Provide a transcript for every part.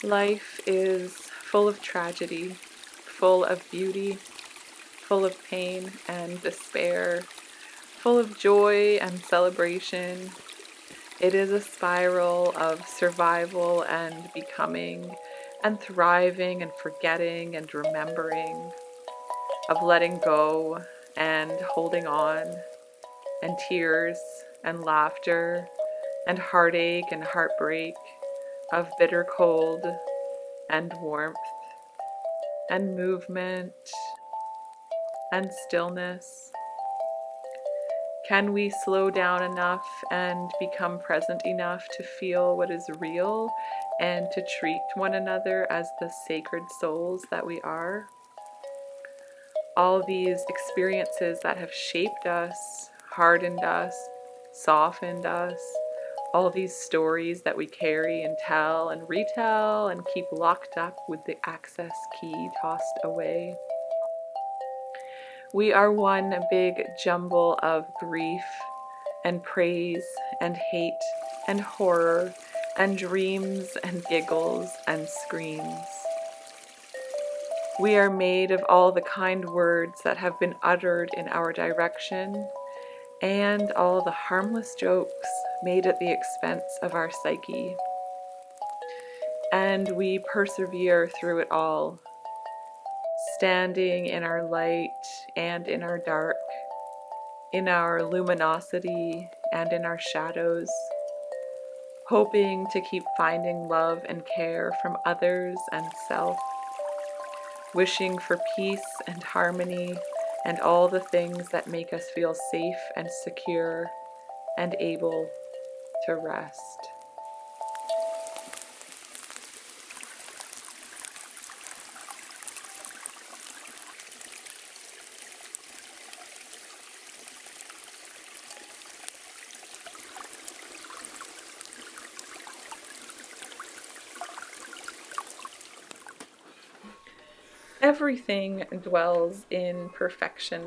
Life is full of tragedy, full of beauty, full of pain and despair, full of joy and celebration. It is a spiral of survival and becoming, and thriving and forgetting and remembering, of letting go and holding on, and tears and laughter, and heartache and heartbreak, of bitter cold and warmth, and movement and stillness. Can we slow down enough and become present enough to feel what is real and to treat one another as the sacred souls that we are? All these experiences that have shaped us, hardened us, softened us, all these stories that we carry and tell and retell and keep locked up with the access key tossed away. We are one big jumble of grief and praise and hate and horror and dreams and giggles and screams. We are made of all the kind words that have been uttered in our direction and all the harmless jokes made at the expense of our psyche. And we persevere through it all, standing in our light and in our dark, in our luminosity and in our shadows, hoping to keep finding love and care from others and self, wishing for peace and harmony and all the things that make us feel safe and secure and able to rest. Everything dwells in perfection.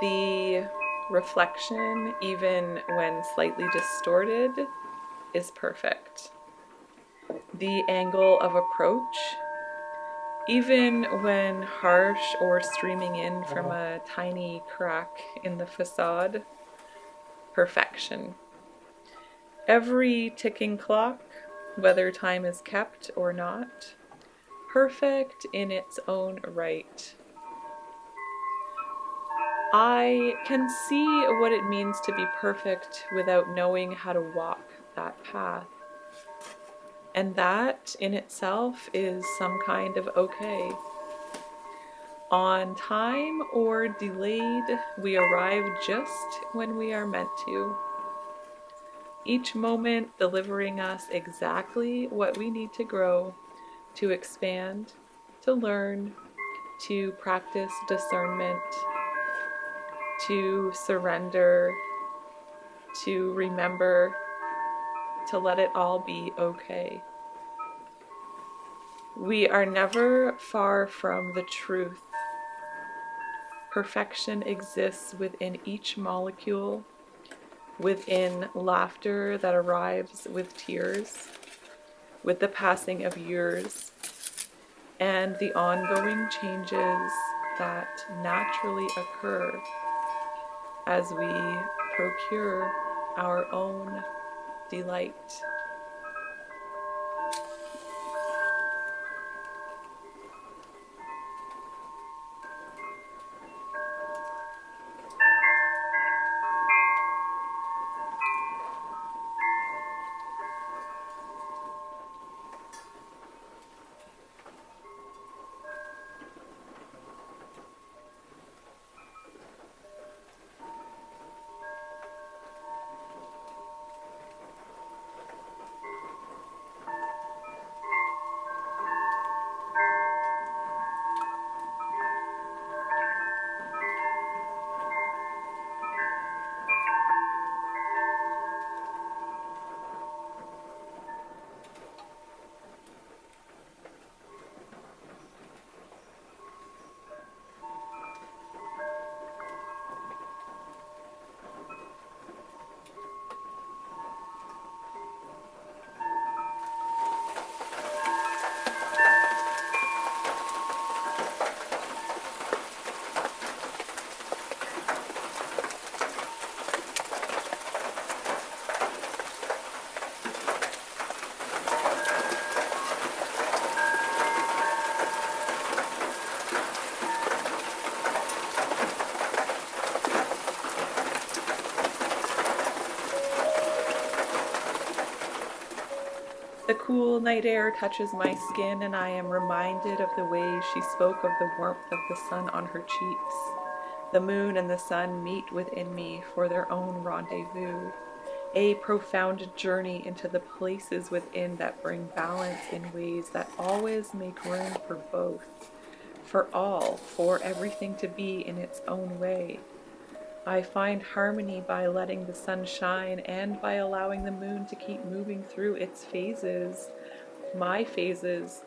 The reflection, even when slightly distorted, is perfect. The angle of approach, even when harsh or streaming in from a tiny crack in the facade, perfection. Every ticking clock, whether time is kept or not, perfect in its own right. I can see what it means to be perfect without knowing how to walk that path. And that in itself is some kind of okay. On time or delayed, we arrive just when we are meant to. Each moment delivering us exactly what we need to grow, to expand, to learn, to practice discernment, to surrender, to remember, to let it all be okay. We are never far from the truth. Perfection exists within each molecule, within laughter that arrives with tears, with the passing of years, and the ongoing changes that naturally occur as we procure our own delight. The cool night air touches my skin, and I am reminded of the way she spoke of the warmth of the sun on her cheeks. The moon and the sun meet within me for their own rendezvous, a profound journey into the places within that bring balance in ways that always make room for both, for all, for everything to be in its own way. I find harmony by letting the sun shine and by allowing the moon to keep moving through its phases, my phases,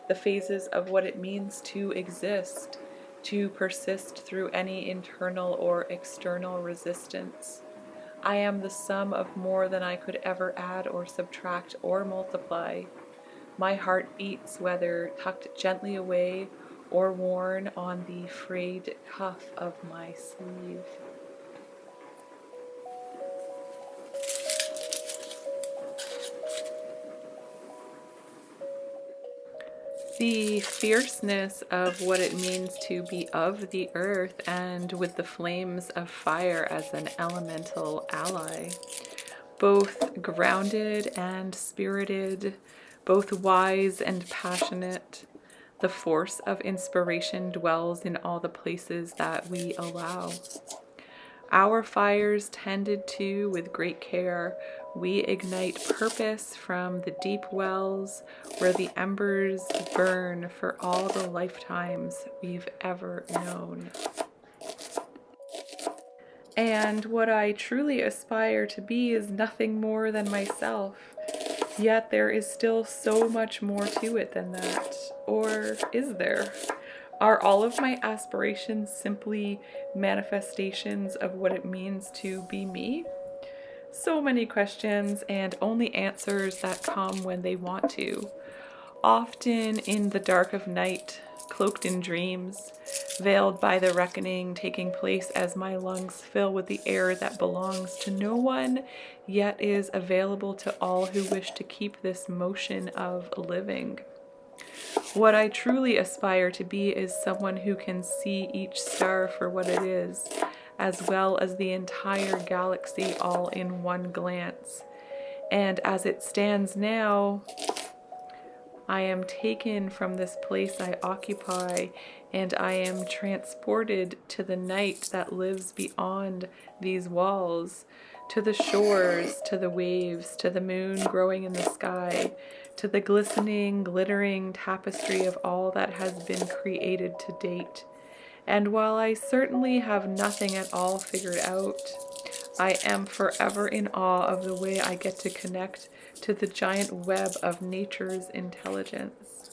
the phases of what it means to exist, to persist through any internal or external resistance. I am the sum of more than I could ever add or subtract or multiply. My heart beats whether tucked gently away or worn on the frayed cuff of my sleeve. The fierceness of what it means to be of the earth and with the flames of fire as an elemental ally, both grounded and spirited, both wise and passionate. The force of inspiration dwells in all the places that we allow. Our fires tended to with great care, we ignite purpose from the deep wells where the embers burn for all the lifetimes we've ever known. And what I truly aspire to be is nothing more than myself. Yet there is still so much more to it than that. Or is there? Are all of my aspirations simply manifestations of what it means to be me? So many questions and only answers that come when they want to. Often in the dark of night, cloaked in dreams, veiled by the reckoning taking place as my lungs fill with the air that belongs to no one, yet is available to all who wish to keep this motion of living. What I truly aspire to be is someone who can see each star for what it is, as well as the entire galaxy all in one glance. And as it stands now, I am taken from this place I occupy, and I am transported to the night that lives beyond these walls, to the shores, to the waves, to the moon growing in the sky, to the glistening, glittering tapestry of all that has been created to date. And while I certainly have nothing at all figured out, I am forever in awe of the way I get to connect to the giant web of nature's intelligence.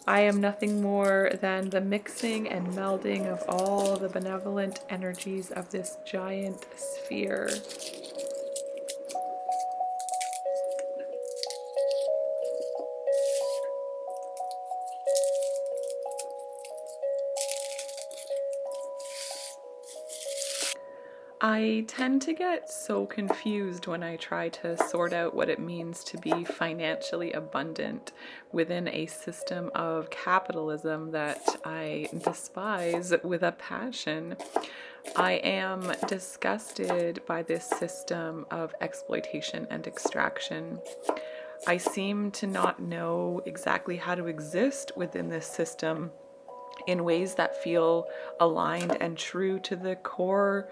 I am nothing more than the mixing and melding of all the benevolent energies of this giant sphere. I tend to get so confused when I try to sort out what it means to be financially abundant within a system of capitalism that I despise with a passion. I am disgusted by this system of exploitation and extraction. I seem to not know exactly how to exist within this system in ways that feel aligned and true to the core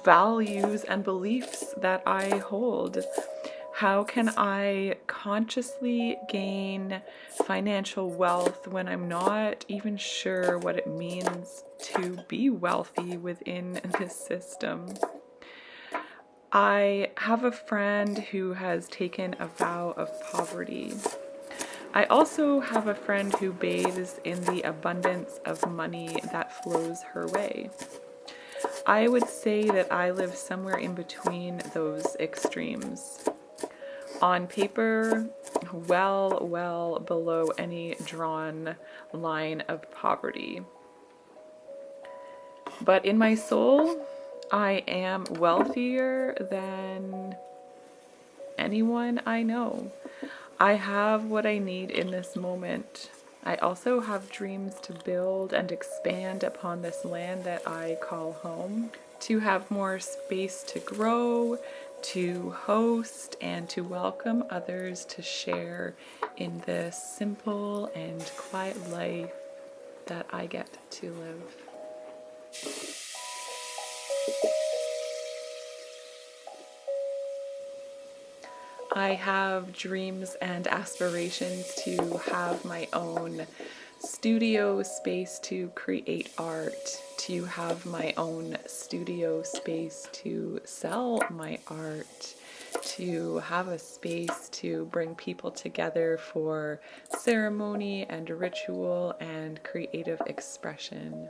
values and beliefs that I hold. How can I consciously gain financial wealth when I'm not even sure what it means to be wealthy within this system? I have a friend who has taken a vow of poverty. I also have a friend who bathes in the abundance of money that flows her way. I would say that I live somewhere in between those extremes. On paper, well below any drawn line of poverty. But in my soul, I am wealthier than anyone I know. I have what I need in this moment. I also have dreams to build and expand upon this land that I call home, to have more space to grow, to host and to welcome others to share in this simple and quiet life that I get to live. I have dreams and aspirations to have my own studio space to create art, to have my own studio space to sell my art, to have a space to bring people together for ceremony and ritual and creative expression,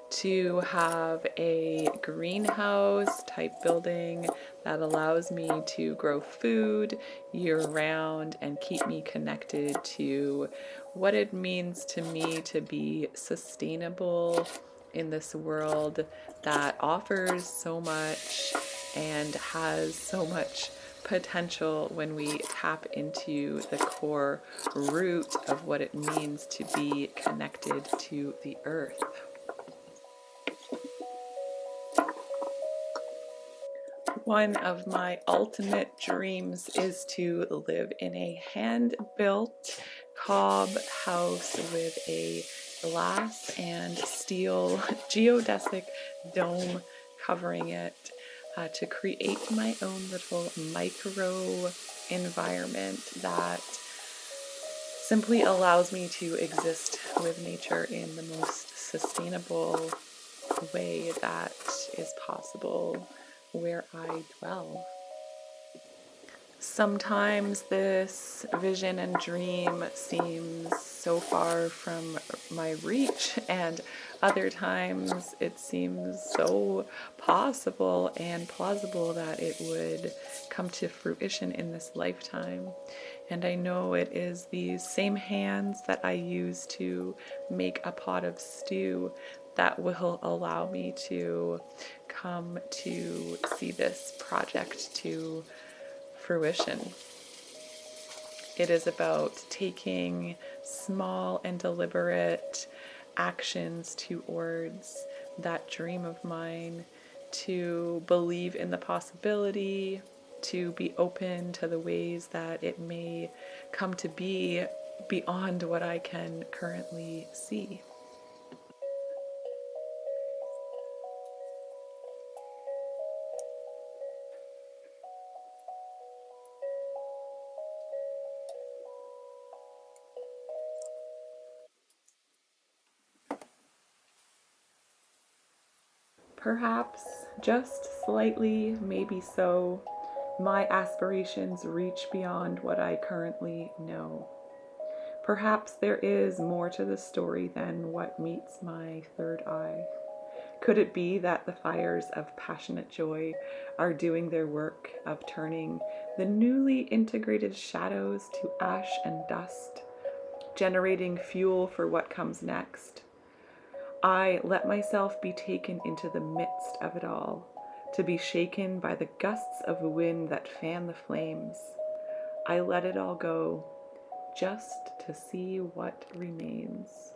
to have a greenhouse type building that allows me to grow food year round and keep me connected to what it means to me to be sustainable in this world that offers so much and has so much potential when we tap into the core root of what it means to be connected to the earth. One of my ultimate dreams is to live in a hand-built cob house with a glass and steel geodesic dome covering it, to create my own little micro environment that simply allows me to exist with nature in the most sustainable way that is possible where I dwell. Sometimes this vision and dream seems so far from my reach, and other times it seems so possible and plausible that it would come to fruition in this lifetime. And I know it is these same hands that I use to make a pot of stew that will allow me to come to see this project to fruition. It is about taking small and deliberate actions towards that dream of mine, to believe in the possibility, to be open to the ways that it may come to be beyond what I can currently see. Perhaps, just slightly, maybe so, my aspirations reach beyond what I currently know. Perhaps there is more to the story than what meets my third eye. Could it be that the fires of passionate joy are doing their work of turning the newly integrated shadows to ash and dust, generating fuel for what comes next? I let myself be taken into the midst of it all, to be shaken by the gusts of wind that fan the flames. I let it all go, just to see what remains.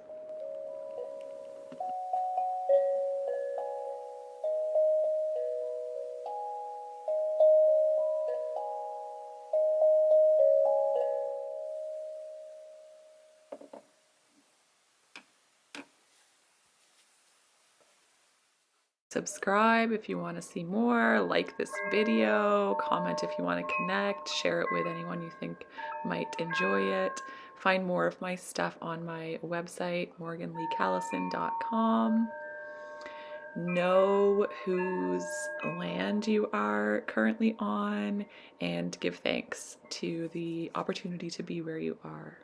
Subscribe if you want to see more, like this video, comment if you want to connect, share it with anyone you think might enjoy it. Find more of my stuff on my website, morganleecallison.com. Know whose land you are currently on and give thanks to the opportunity to be where you are.